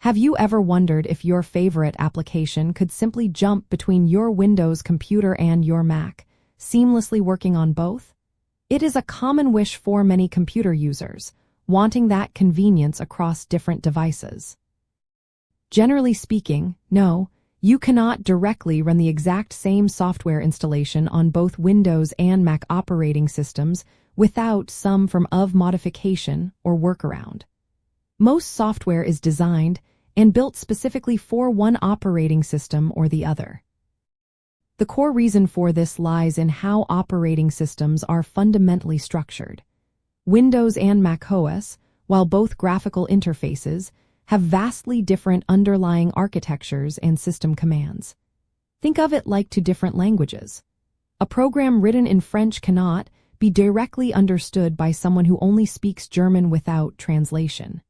Have you ever wondered if your favorite application could simply jump between your Windows computer and your Mac, seamlessly working on both? It is a common wish for many computer users, wanting that convenience across different devices. Generally speaking, no, you cannot directly run the exact same software installation on both Windows and Mac operating systems without some form of modification or workaround. Most software is designed and built specifically for one operating system or the other. The core reason for this lies in how operating systems are fundamentally structured. Windows and macOS, while both graphical interfaces, have vastly different underlying architectures and system commands. Think of it like two different languages. A program written in French cannot be directly understood by someone who only speaks German without translation.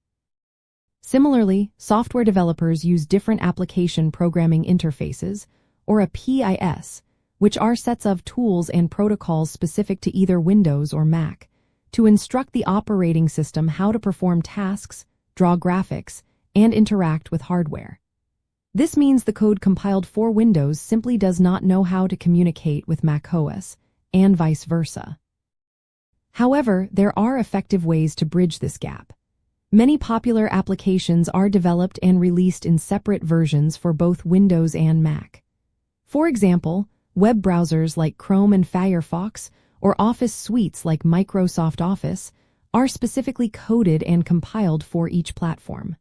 Similarly, software developers use different application programming interfaces, or a PIS, which are sets of tools and protocols specific to either Windows or Mac, to instruct the operating system how to perform tasks, draw graphics, and interact with hardware. This means the code compiled for Windows simply does not know how to communicate with macOS, and vice versa. However, there are effective ways to bridge this gap. Many popular applications are developed and released in separate versions for both Windows and Mac. For example, web browsers like Chrome and Firefox, or Office suites like Microsoft Office, are specifically coded and compiled for each platform.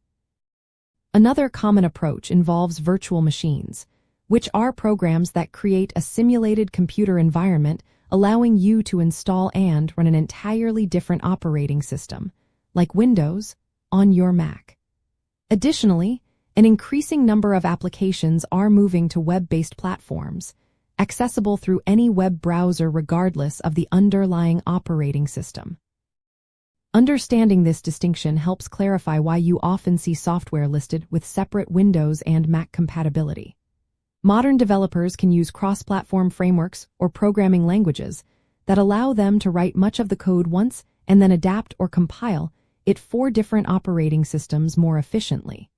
Another common approach involves virtual machines, which are programs that create a simulated computer environment allowing you to install and run an entirely different operating system, like Windows, on your Mac. Additionally, an increasing number of applications are moving to web-based platforms, accessible through any web browser regardless of the underlying operating system. Understanding this distinction helps clarify why you often see software listed with separate Windows and Mac compatibility. Modern developers can use cross-platform frameworks or programming languages that allow them to write much of the code once and then adapt or compile it for different operating systems more efficiently.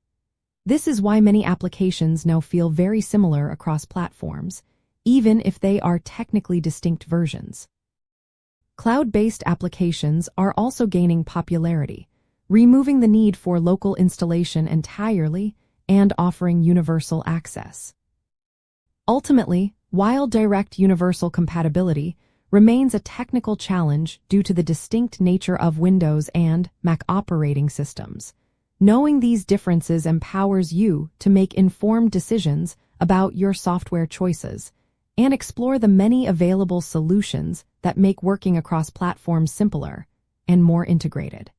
This is why many applications now feel very similar across platforms, even if they are technically distinct versions. Cloud-based applications are also gaining popularity, removing the need for local installation entirely and offering universal access. Ultimately, while direct universal compatibility remains a technical challenge due to the distinct nature of Windows and Mac operating systems, knowing these differences empowers you to make informed decisions about your software choices and explore the many available solutions that make working across platforms simpler and more integrated.